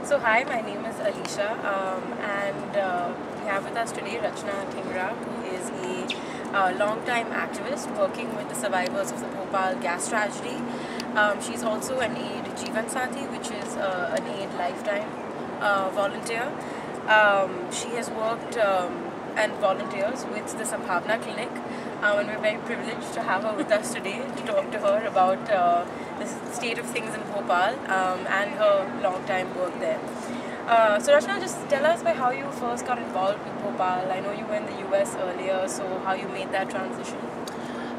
So hi, my name is Alicia, and we have with us today Rachna Dhingra, who is a long-time activist working with the survivors of the Bhopal gas tragedy. She's also an aid Jeevan Sathi, which is an aid lifetime volunteer. She has worked and volunteers with the Sambhavna Clinic, and we're very privileged to have her with us today to talk to her about the state of things in Bhopal and her long-time work there. So Rachna, just tell us by how you first got involved with Bhopal. I know you were in the US earlier, so how you made that transition?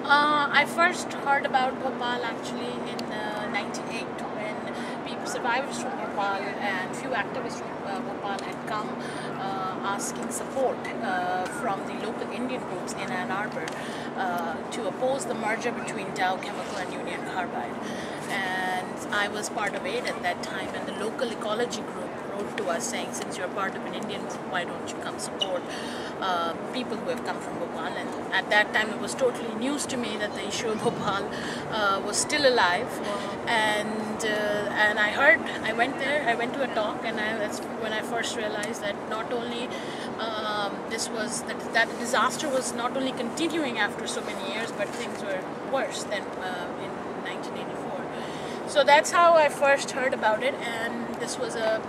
I first heard about Bhopal actually in 98 when survivors from Bhopal and few activists from Bhopal had come asking support from the local Indian groups in Ann Arbor to oppose the merger between Dow Chemical and Union Carbide. And I was part of it at that time, and the local ecology group wrote to us saying, since you're part of an Indian group, why don't you come support people who have come from Bhopal. And at that time it was totally news to me that the issue of Bhopal was still alive. And I went there, I went to a talk, and that's when I first realized that not only that disaster was not only continuing after so many years, but things were worse than in 1984. So that's how I first heard about it, and this was a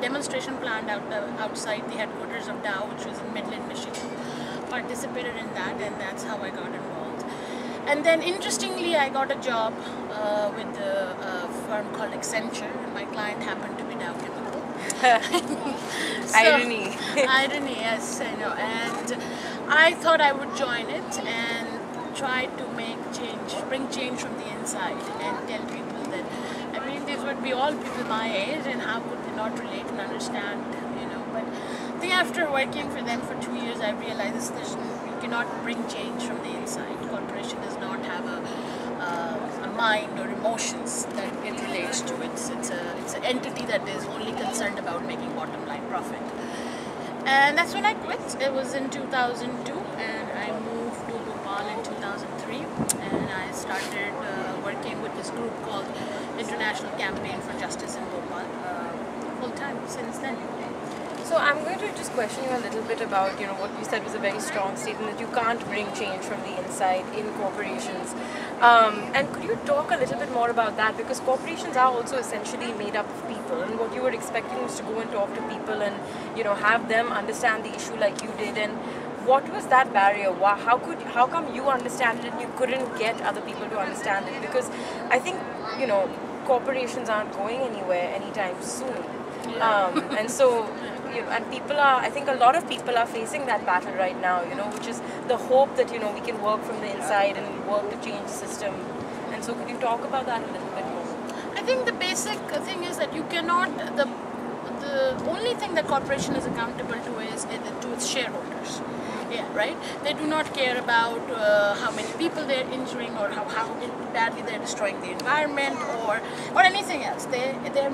demonstration planned outside the headquarters of Dow, which was in Midland, Michigan. Participated in that, and that's how I got involved. And then interestingly, I got a job with a firm called Accenture, and my client happened to be Dow Chemical. Irony. Irony, yes, I know. And I thought I would join it and try to bring change from the inside, and tell people that, I mean, these would be all people my age, and how could they not relate and understand, you know. But I think after working for them for 2 years, I realized you cannot bring change from the inside. Corporation does not have a mind or emotions that it relates to. It's an entity that is only concerned about making bottom line profit. And that's when I quit. It was in 2002, and I moved to Bhopal in 2003, and I started working with this group called International Campaign for Justice in Bhopal full time since then. So I'm going to just question you a little bit about, you know, what you said was a very strong statement that you can't bring change from the inside in corporations. And could you talk a little bit more about that? Because corporations are also essentially made up of people, and what you were expecting was to go and talk to people and, you know, have them understand the issue like you did. And what was that barrier? How come you understand it and you couldn't get other people to understand it? Because I think, you know, corporations aren't going anywhere anytime soon. And so, and I think a lot of people are facing that battle right now, you know, which is the hope that, you know, we can work from the inside and work to change the system. And so could you talk about that a little bit more? I think the basic thing is that you cannot, the only thing that corporation is accountable to is to its shareholders. Yeah, right? They do not care about how many people they're injuring, or how badly they're destroying the environment, or anything else. Their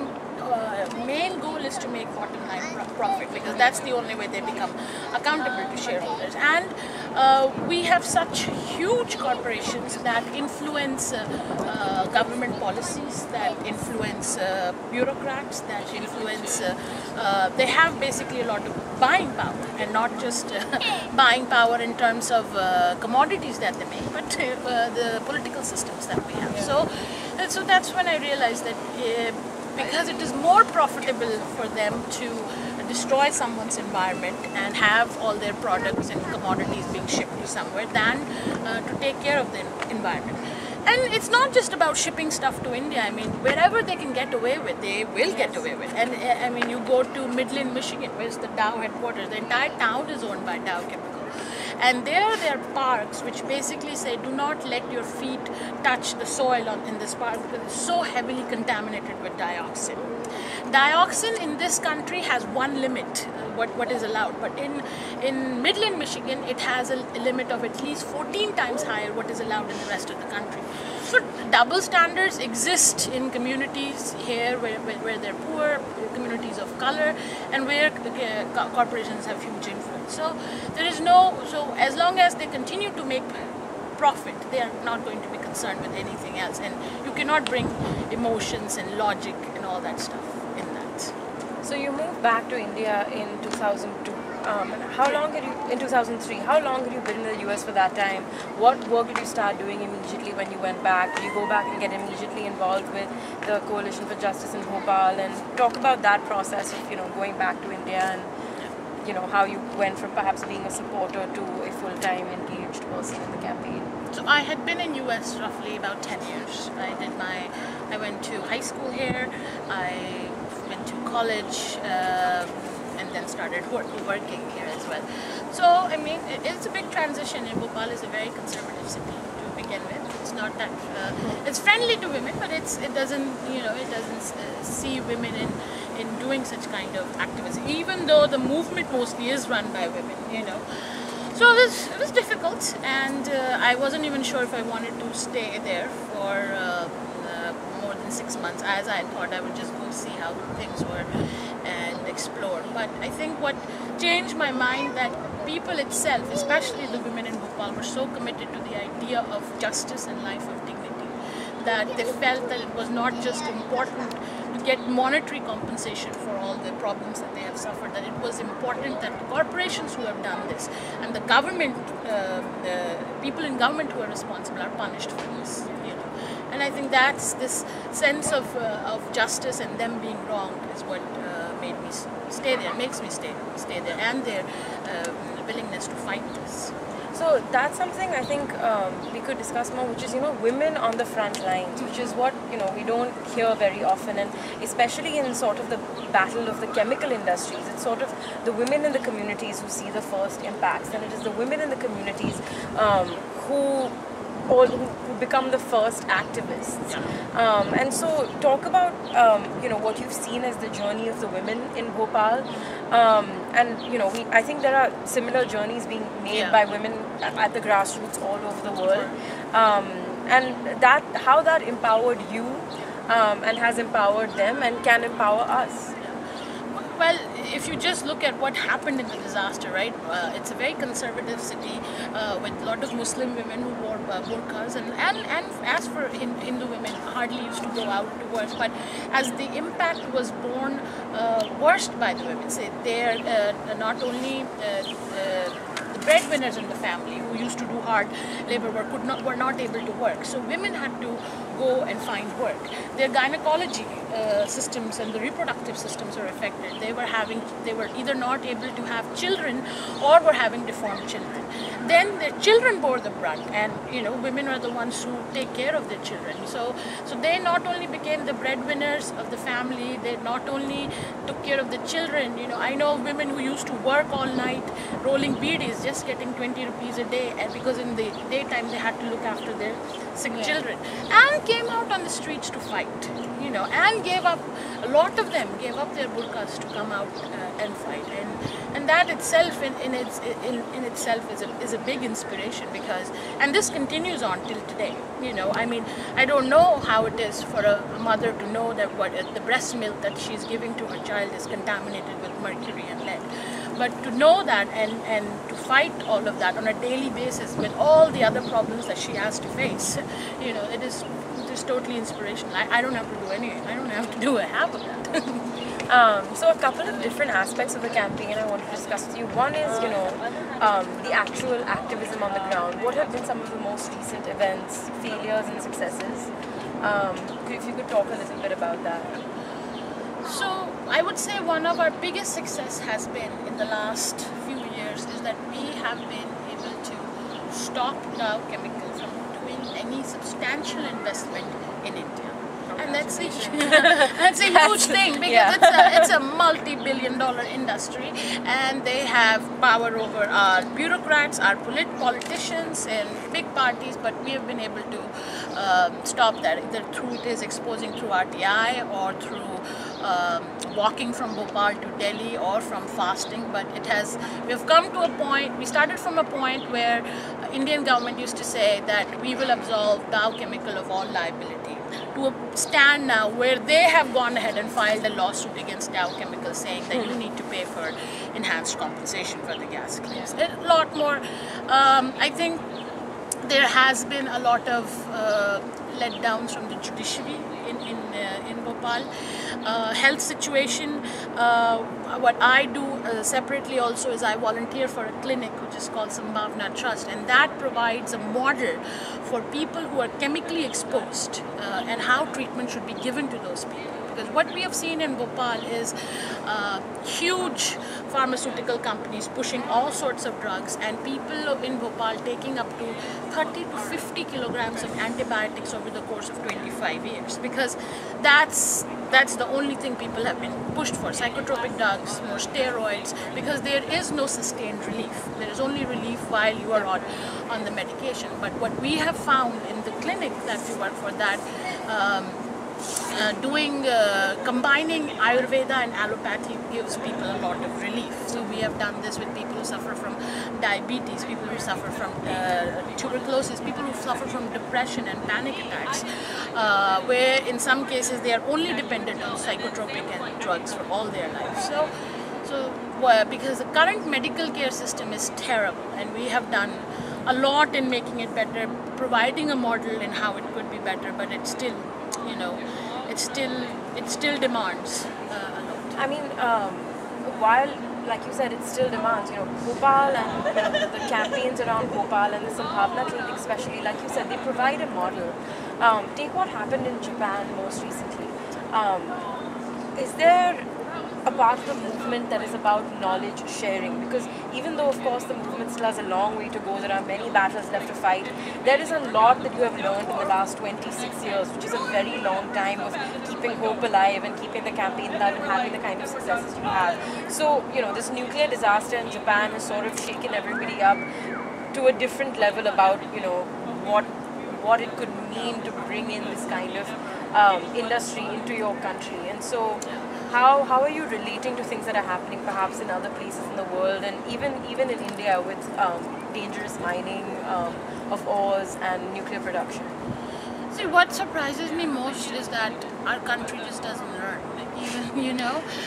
main goal is to make bottom line profit, because that's the only way they become accountable to shareholders. And we have such huge corporations that influence government policies, that influence bureaucrats, that influence, they have basically a lot of buying power, and not just buying power in terms of commodities that they make, but the political systems that we have. So that's when I realized that because it is more profitable for them to destroy someone's environment and have all their products and commodities being shipped to somewhere than to take care of the environment. And it's not just about shipping stuff to India. I mean, wherever they can get away with, they will get away with. And I mean, you go to Midland, Michigan, where's the Dow headquarters. The entire town is owned by Dow Chemical. And there are parks which basically say, do not let your feet touch the soil in this park, because it's so heavily contaminated with dioxin. Dioxin in this country has one limit, what is allowed, but in Midland, Michigan, it has a limit of at least 14 times higher what is allowed in the rest of the country. So double standards exist in communities here where they're poor, communities of color, and where corporations have huge influence. So so as long as they continue to make profit, they are not going to be concerned with anything else, and you cannot bring emotions and logic and all that stuff. So you moved back to India in 2002. How long had you, in 2003, how long had you been in the US for that time? What work did you start doing immediately when you went back? Did you go back and get immediately involved with the Coalition for Justice in Bhopal, and talk about that process of, going back to India, and, how you went from perhaps being a supporter to a full-time engaged person in the campaign? So I had been in US roughly about 10 years. I went to high school here, I went to college, and then started working here as well. So I mean, it's a big transition. And Bhopal is a very conservative city to begin with. It's not that it's friendly to women, but it doesn't see women in doing such kind of activism. Even though the movement mostly is run by women. So it was difficult, and I wasn't even sure if I wanted to stay there for more than 6 months, as I thought I would just go see how things were and explore. But I think what changed my mind, that people itself, especially the women in Bhopal, were so committed to the idea of justice and life of dignity, that they felt that it was not just important to get monetary compensation for all the problems that they have suffered, that it was important that the corporations who have done this and the government, the people in government who are responsible, are punished for this. And I think that's this sense of justice and them being wronged is what made me stay there, makes me stay there, and their willingness to fight this. So that's something I think we could discuss more, which is, women on the front lines, which is what, we don't hear very often, and especially in sort of the battle of the chemical industries, it's sort of the women in the communities who see the first impacts, and it is the women in the communities who become the first activists. And so talk about, what you've seen as the journey of the women in Bhopal. And, I think there are similar journeys being made by women at the grassroots all over the world. And how that empowered you and has empowered them and can empower us. Well, if you just look at what happened in the disaster, right? It's a very conservative city with a lot of Muslim women who wore burqas, and as for Hindu women, hardly used to go out to work. But as the impact was borne worst by the women, say they're not only the breadwinners in the family who used to do hard labor work were not able to work. So women had to go and find work. Their gynecology systems and the reproductive systems were affected. They were either not able to have children or were having deformed children. Then their children bore the brunt, and women are the ones who take care of their children. So they not only became the breadwinners of the family, they not only took care of the children. I know women who used to work all night rolling beedies, just getting 20 rupees a day, and because in the daytime they had to look after their sick children, and came out on the streets to fight, and gave up, a lot of them gave up their burqas to come out and fight, and that itself in itself is a big inspiration, because, and this continues on till today. I mean, I don't know how it is for a mother to know that the breast milk that she's giving to her child is contaminated with mercury and lead. But to know that and to fight all of that on a daily basis with all the other problems that she has to face, it is totally inspirational. I don't have to do anything. I don't have to do a half of that. So a couple of different aspects of the campaign I want to discuss with you. One is, the actual activism on the ground. What have been some of the most recent events, failures and successes? If you could talk a little bit about that. So I would say one of our biggest success has been in the last few years is that we have been able to stop Dow Chemical from doing any substantial investment in India. And that's a huge thing, because it's a multi-billion-dollar industry, and they have power over our bureaucrats, our politicians and big parties, but we have been able to stop that, either through exposing through RTI or through walking from Bhopal to Delhi or from fasting. But we have come to a point, we started from a point where Indian government used to say that we will absolve Dow Chemical of all liability, to a stand now where they have gone ahead and filed a lawsuit against Dow Chemical saying that you need to pay for enhanced compensation for the gas claims. A lot more. I think there has been a lot of letdowns from the judiciary in Bhopal. health situation. What I do separately also is I volunteer for a clinic which is called Sambhavna Trust, and that provides a model for people who are chemically exposed and how treatment should be given to those people. Because what we have seen in Bhopal is huge pharmaceutical companies pushing all sorts of drugs, and people in Bhopal taking up to 30 to 50 kilograms of antibiotics over the course of 25 years, because that's the only thing people have been pushed for. Psychotropic drugs, more steroids, because there is no sustained relief. There is only relief while you are on the medication. But what we have found in the clinic that we work for, that combining Ayurveda and allopathy gives people a lot of relief. So we have done this with people who suffer from diabetes, people who suffer from tuberculosis, people who suffer from depression and panic attacks, where in some cases they are only dependent on psychotropic and drugs for all their lives. So because the current medical care system is terrible, and we have done a lot in making it better, providing a model in how it could be better, but it's still, it still demands a lot. I mean, while, like you said, it still demands, Bhopal and the campaigns around Bhopal and the Sambhavna clinic especially, like you said, they provide a model. Take what happened in Japan most recently. Is there a part of the movement that is about knowledge sharing? Because even though, of course, the movement still has a long way to go, there are many battles left to fight, there is a lot that you have learned in the last 26 years, which is a very long time of keeping hope alive and keeping the campaign alive and having the kind of successes you have. So, this nuclear disaster in Japan has sort of shaken everybody up to a different level about, what it could mean to bring in this kind of industry into your country. And so, how are you relating to things that are happening perhaps in other places in the world, and even in India with dangerous mining of ores and nuclear production? See, what surprises me most is that our country just doesn't learn.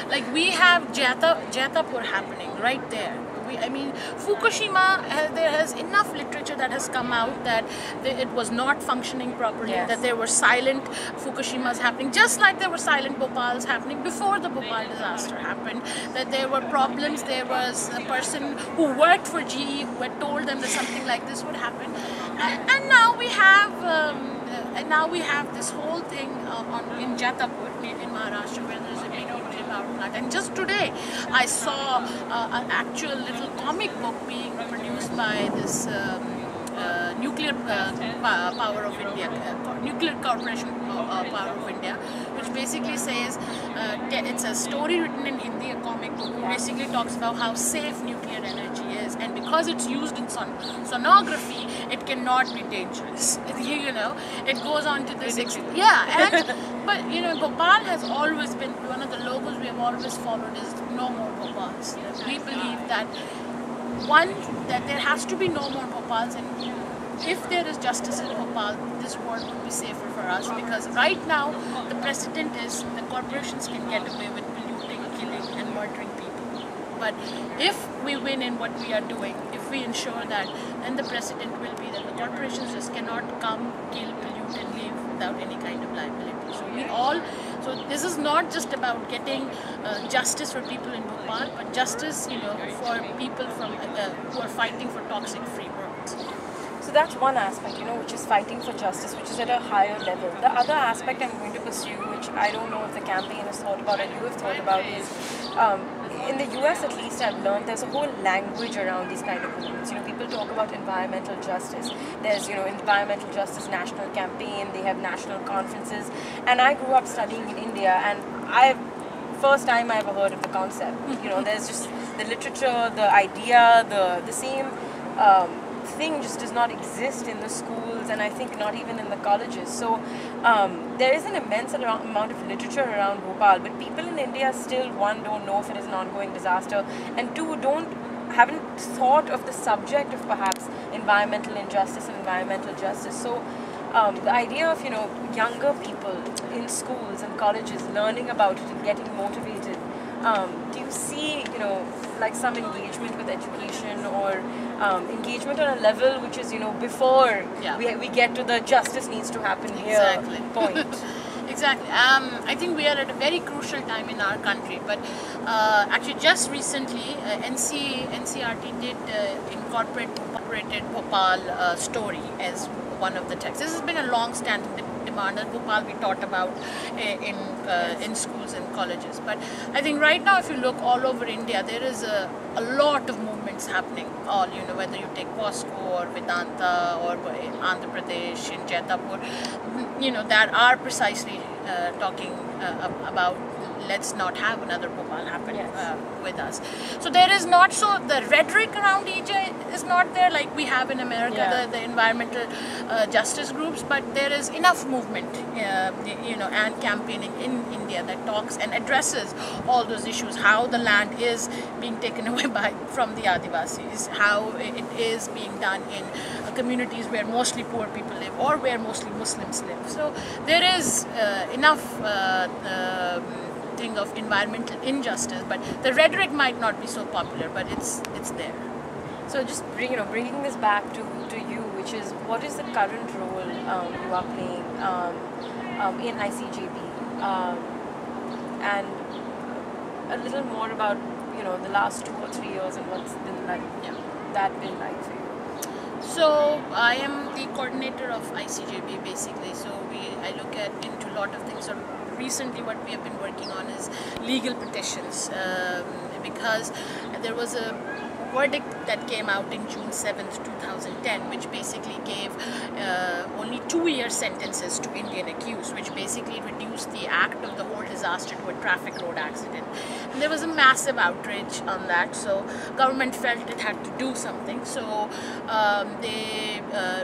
Like we have Jaitapur happening right there. Fukushima, there has enough literature that has come out that it was not functioning properly, yes, that there were silent Fukushimas happening, just like there were silent Bhopals happening before the Bhopal disaster happened, that there were problems. There was a person who worked for GE who had told them that something like this would happen, and now we have this whole thing in Jaitapur, in Maharashtra, where there's a big nuclear power plant. And just today, I saw an actual little comic book being produced by this Nuclear Power of India, Nuclear Corporation Power of India, which basically says, it's a story written in Hindi, a comic book, which basically talks about how safe nuclear energy is, and because it's used in sonography, it cannot be dangerous. It goes on to this. But Bhopal has always been one of the logos we have always followed is no more Bhopals. We believe that that there has to be no more Bhopals, and if there is justice in Bhopal, this world would be safer for us, because right now the precedent is the corporations can get away with polluting, killing and murdering people. But if we win in what we are doing, if we ensure that, then the precedent will be that the corporations just cannot come, kill, pollute and leave without any kind of liability. So this is not just about getting justice for people in Bhopal, but justice, for people who are fighting for toxic-free worlds. So that's one aspect, which is fighting for justice, which is at a higher level. The other aspect I'm going to pursue, which I don't know if the campaign has thought about and you have thought about, is in the US at least I've learned there's a whole language around these kind of movements. People talk about environmental justice. There's, environmental justice national campaign, they have national conferences. And I grew up studying in India, and first time I ever heard of the concept. There's just the literature, the idea, the same thing just does not exist in the schools, and I think not even in the colleges. So there is an immense amount of literature around Bhopal, but people in India still, one, don't know if it is an ongoing disaster, and two, haven't thought of the subject of perhaps environmental injustice and environmental justice. So the idea of younger people in schools and colleges learning about it and getting motivated, do you see like some engagement with education, or engagement on a level which is before we get to the justice needs to happen here point? Exactly. I think we are at a very crucial time in our country. But actually, just recently, NCRT did incorporated Bhopal story as one of the texts. This has been a long-standing demand that Bhopal be taught about in schools and colleges. But I think right now, if you look all over India, there is a lot of movements happening. All whether you take POSCO or Vedanta or Andhra Pradesh in Jaitapur, that are precisely talking about let's not have another Bhopal happen with us. So there is not the rhetoric around EJ is not there like we have in America, the environmental justice groups, but there is enough movement, and campaigning in India that talks and addresses all those issues, how the land is being taken away from the Adivasis, how it is being done in communities where mostly poor people live or where mostly Muslims live. So there is enough thing of environmental injustice, but the rhetoric might not be so popular, but it's there. So just bringing this back to you, which is what is the current role you are playing in ICJB, and a little more about the last 2 or 3 years and what's been like that been like for you. So I am the coordinator of ICJB basically. So I look into a lot of things. So recently what we have been working on is legal petitions, because there was a verdict that came out in June 7th, 2010, which basically gave only 2-year sentences to Indian accused, which basically reduced the act of the whole disaster to a traffic road accident. And there was a massive outrage on that, so government felt it had to do something. So they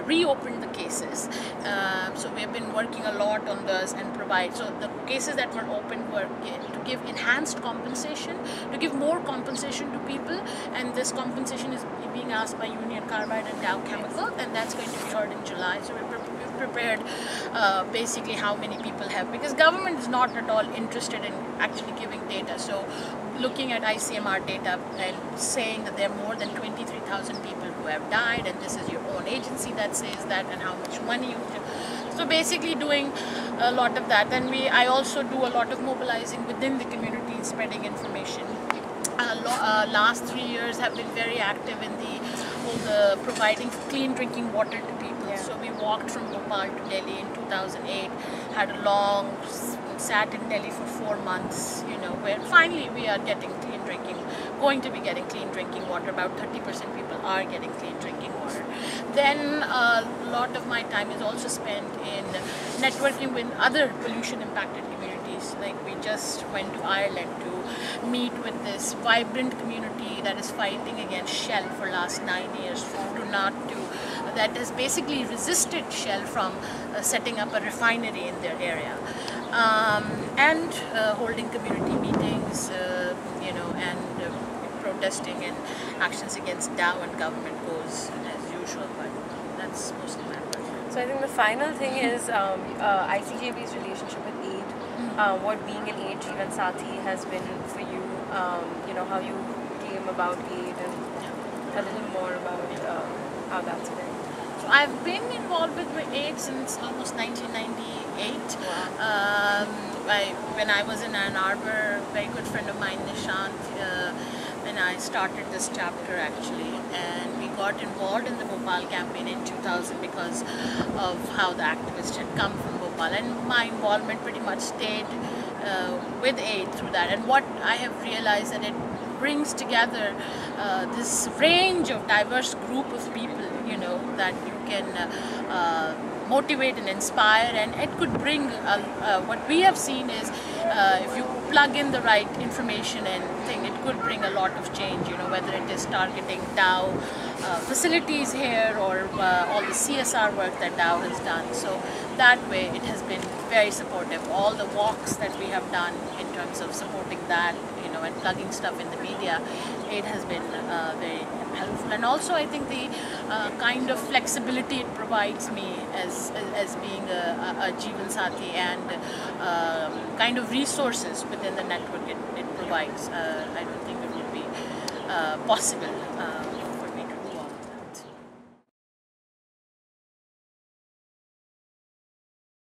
reopened the cases. So we have been working a lot on those and provide. So the cases that were opened were to give enhanced compensation, to give more compensation to people, and this compensation is being asked by Union Carbide and Dow Chemical, and that's going to be heard in July. So we've prepared basically how many people have, because government is not at all interested in actually giving data. So looking at ICMR data and saying that there are more than 23,000 people who have died, and this is your own agency that says that, and how much money you have. So basically doing a lot of that. Then I also do a lot of mobilizing within the community, spreading information. Last 3 years have been very active in the providing clean drinking water to people. So we walked from Bhopal to Delhi in 2008, had a long sat in Delhi for 4 months, where finally we are getting going to be getting clean drinking water. About 30% people are getting clean drinking water. Then a lot of my time is also spent in networking with other pollution impacted communities. Like we just went to Ireland to meet with this vibrant community that is fighting against Shell for last 9 years, that has basically resisted Shell from setting up a refinery in their area, and holding community meetings, and protesting, and actions against Dow and government goes as usual, but that's mostly my work. So I think the final thing is ICJB's relationship with aid, what being an aid Jeevan Sathi has been for you, how you came about aid, and a little more about how that's been. So I've been involved with aid since almost 1998. Wow. When I was in Ann Arbor, a very good friend of mine, Nishant, and I started this chapter actually, and we got involved in the Bhopal campaign in 2000 because of how the activists had come from Bhopal, and my involvement pretty much stayed with aid through that. And what I have realized that it brings together this range of diverse group of people, that you can motivate and inspire, and it could bring what we have seen is if you plug in the right information and thing, it could bring a lot of change, whether it is targeting Dow facilities here or all the CSR work that Dow has done. So that way it has been very supportive. All the walks that we have done in terms of supporting that, and plugging stuff in the media, it has been very helpful. And also I think the kind of flexibility it provides me as being a Jeevan Sathi, and kind of resources within the network it provides, I don't think it would be possible